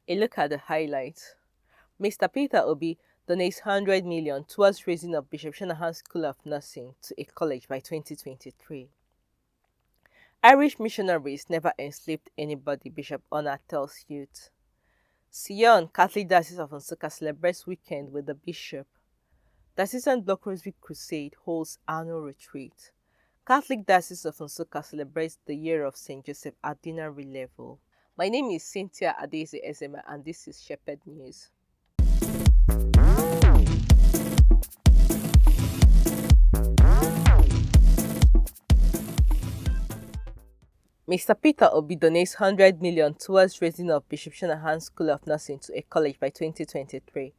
A look at the highlights. Mr. Peter Obi donates 100 million towards raising of Bishop Shanahan's School of Nursing to a college by 2023. Irish missionaries never enslaved anybody, Bishop Onah tells youth. CYON, Catholic Diocese of Nsukka celebrates weekend with the bishop. Diocesan Block Rosary Crusade holds annual retreat. Catholic Diocese of Nsukka celebrates the year of St. Joseph at Deanery level. My name is Cynthia Adeze Ezema and this is Shepherd News. Mr. Peter Obi donates 100 million towards raising of Bishop Shanahan's School of Nursing to a college by 2023.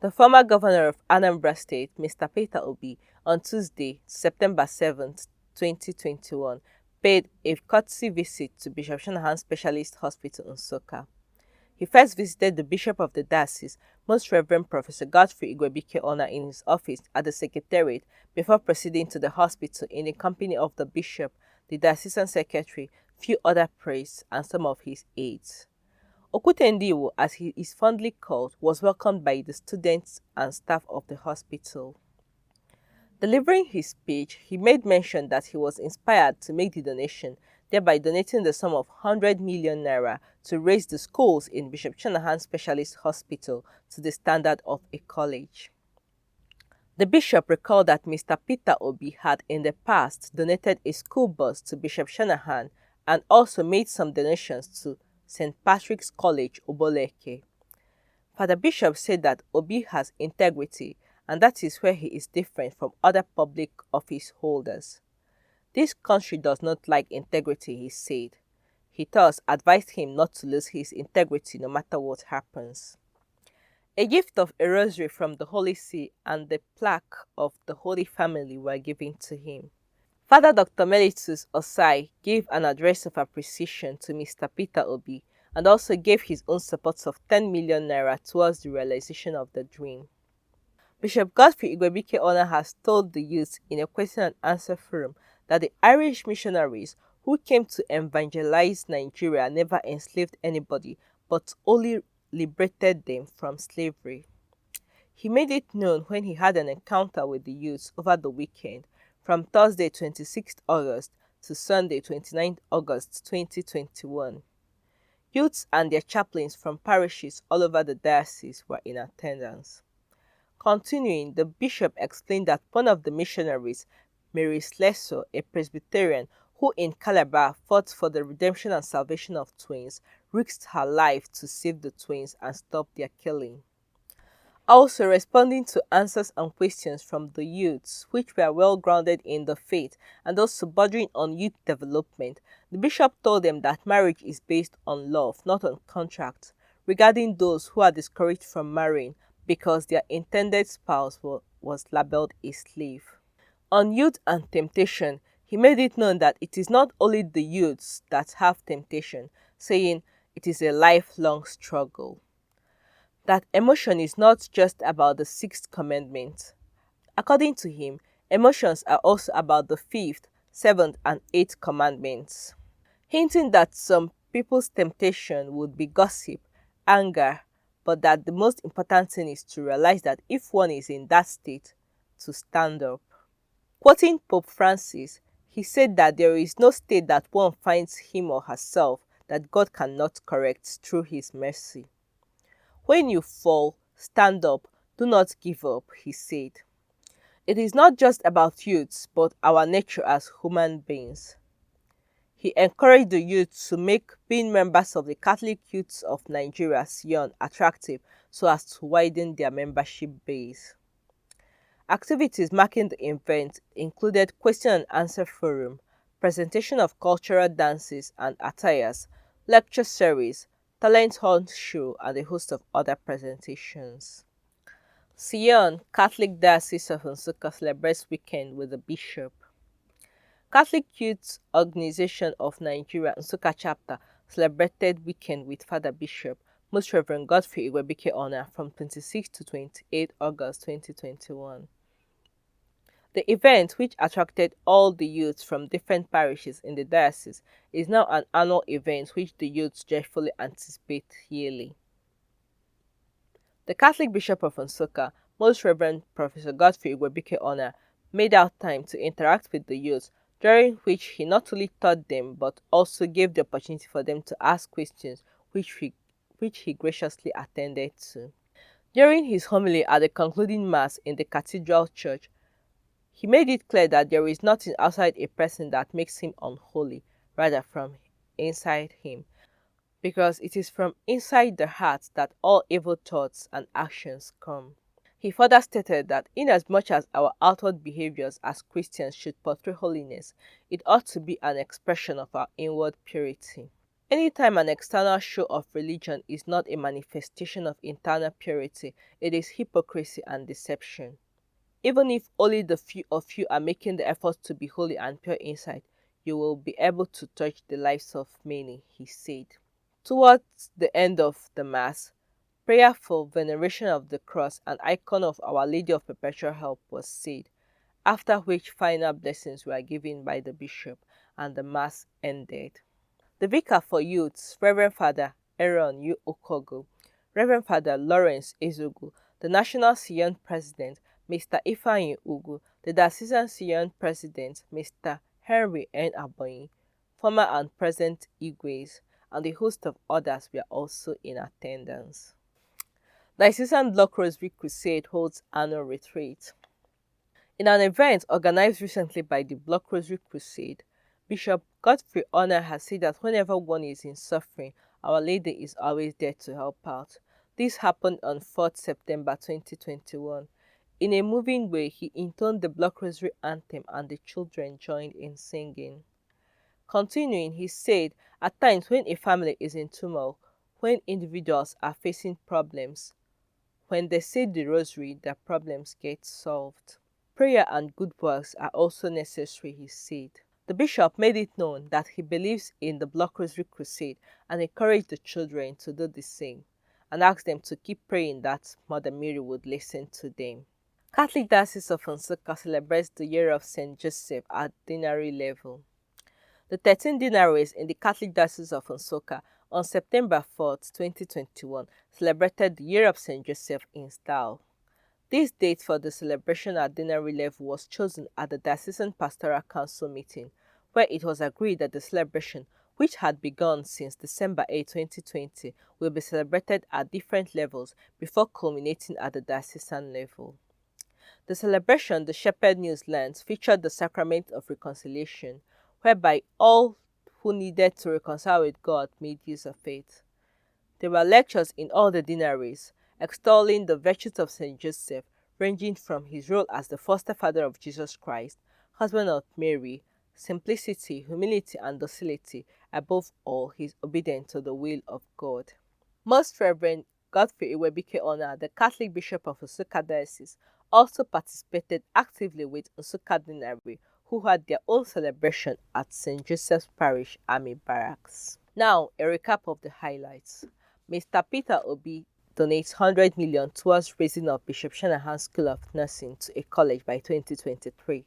The former governor of Anambra State, Mr. Peter Obi, on Tuesday, September 7th, 2021, paid a courtesy visit to Bishop Shanahan Specialist Hospital in Nsukka. He first visited the Bishop of the Diocese, Most Reverend Professor Godfrey Igwebike Onah, in his office at the Secretariat before proceeding to the hospital in the company of the Bishop, the Diocesan Secretary, few other priests, and some of his aides. Okutendiwo, as he is fondly called, was welcomed by the students and staff of the hospital. Delivering his speech, he made mention that he was inspired to make the donation, thereby donating the sum of 100 million naira to raise the schools in Bishop Shanahan Specialist Hospital to the standard of a college. The bishop recalled that Mr. Peter Obi had in the past donated a school bus to Bishop Shanahan and also made some donations to St. Patrick's College, Oboleke. Father Bishop said that Obi has integrity and that is where he is different from other public office holders. This country does not like integrity, he said. He thus advised him not to lose his integrity no matter what happens. A gift of a rosary from the Holy See and the plaque of the Holy Family were given to him. Father Dr. Mellitus Osai gave an address of appreciation to Mr. Peter Obi and also gave his own support of 10 million naira towards the realization of the dream. Bishop Godfrey Igwebike Onah has told the youth in a question and answer forum that the Irish missionaries who came to evangelize Nigeria never enslaved anybody but only liberated them from slavery. He made it known when he had an encounter with the youths over the weekend from Thursday 26th August to Sunday 29th August 2021. Youths and their chaplains from parishes all over the diocese were in attendance. Continuing, the bishop explained that one of the missionaries, Mary Slessor, a Presbyterian who in Calabar fought for the redemption and salvation of twins, risked her life to save the twins and stop their killing. Also responding to answers and questions from the youths, which were well grounded in the faith and also bordering on youth development, the bishop told them that marriage is based on love, not on contract, regarding those who are discouraged from marrying because their intended spouse was labeled a slave. On youth and temptation, he made it known that it is not only the youths that have temptation, saying it is a lifelong struggle. That emotion is not just about the sixth commandment. According to him, emotions are also about the fifth, seventh, and eighth commandments, hinting that some people's temptation would be gossip, anger, but that the most important thing is to realize that if one is in that state, to stand up. Quoting Pope Francis, he said that there is no state that one finds him or herself that God cannot correct through his mercy. When you fall, stand up, do not give up, he said. It is not just about youths, but our nature as human beings. He encouraged the youth to make being members of the Catholic Youths of Nigeria CYON attractive so as to widen their membership base. Activities marking the event included question and answer forum, presentation of cultural dances and attires, lecture series, talent hunt show, and a host of other presentations. CYON, Catholic Diocese of Nsukka celebrates weekend with the bishop. Catholic Youth Organization of Nigeria Nsukka chapter celebrated weekend with Father Bishop, Most Reverend Godfrey Igwebike Onah from 26 to 28 August 2021. The event, which attracted all the youths from different parishes in the diocese, is now an annual event which the youths joyfully anticipate yearly. The Catholic Bishop of Nsukka, Most Reverend Professor Godfrey Igwebike Onah, made out time to interact with the youth, during which he not only taught them but also gave the opportunity for them to ask questions, which he graciously attended to. During his homily at the concluding Mass in the Cathedral Church, he made it clear that there is nothing outside a person that makes him unholy, rather from inside him, because it is from inside the heart that all evil thoughts and actions come. He further stated that inasmuch as our outward behaviors as Christians should portray holiness, it ought to be an expression of our inward purity. Anytime an external show of religion is not a manifestation of internal purity, it is hypocrisy and deception. Even if only the few of you are making the effort to be holy and pure inside, you will be able to touch the lives of many, he said. Towards the end of the Mass, prayer for veneration of the cross, an icon of Our Lady of Perpetual Help, was said, after which final blessings were given by the bishop and the Mass ended. The Vicar for Youths, Reverend Father Aaron U. Okogo, Reverend Father Lawrence Ezogu, the National CYON President, Mr. Ifeanyi Ugu, the Diocesan CYON President, Mr. Henry N. Aboyi, former and present Igwes, and a host of others were also in attendance. Diocesan Block Rosary Crusade holds annual retreat. In an event organized recently by the Block Rosary Crusade, Bishop Godfrey Onah has said that whenever one is in suffering, Our Lady is always there to help out. This happened on 4th September 2021. In a moving way, he intoned the Block Rosary anthem and the children joined in singing. Continuing, he said, at times when a family is in turmoil, when individuals are facing problems, when they say the rosary, their problems get solved. Prayer and good works are also necessary, he said. The bishop made it known that he believes in the Block Rosary Crusade and encouraged the children to do the same, and asked them to keep praying that Mother Mary would listen to them. Catholic Diocese of Nsukka celebrates the year of St. Joseph at Deanery level. The 13 Deaneries in the Catholic Diocese of Nsukka on September 4, 2021, celebrated the year of St. Joseph in style. This date for the celebration at Deanery level was chosen at the Diocesan Pastoral Council meeting, where it was agreed that the celebration, which had begun since December 8, 2020, will be celebrated at different levels before culminating at the diocesan level. The celebration, the Shepherd News Lands, featured the Sacrament of Reconciliation, whereby all who needed to reconcile with God made use of it. There were lectures in all the deaneries, extolling the virtues of St. Joseph, ranging from his role as the foster father of Jesus Christ, husband of Mary, simplicity, humility, and docility, above all, his obedience to the will of God. Most Reverend Godfrey Igwebike Onah, the Catholic Bishop of Nsukka Diocese, also participated actively with Nsukka Deanery, who had their own celebration at St. Joseph's Parish Army Barracks. Now, a recap of the highlights. Mr. Peter Obi donates 100 million towards raising of Bishop Shanahan's School of Nursing to a college by 2023.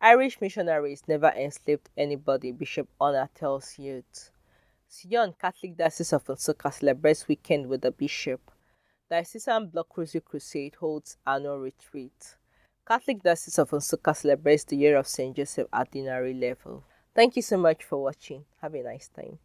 Irish missionaries never enslaved anybody, Bishop Onah tells youth. CYON Catholic Diocese of Nsukka celebrates weekend with the bishop. Diocesan Block Rosary Crusade holds annual retreat. Catholic Diocese of Nsukka celebrates the year of St. Joseph at Deanery level. Thank you so much for watching. Have a nice time.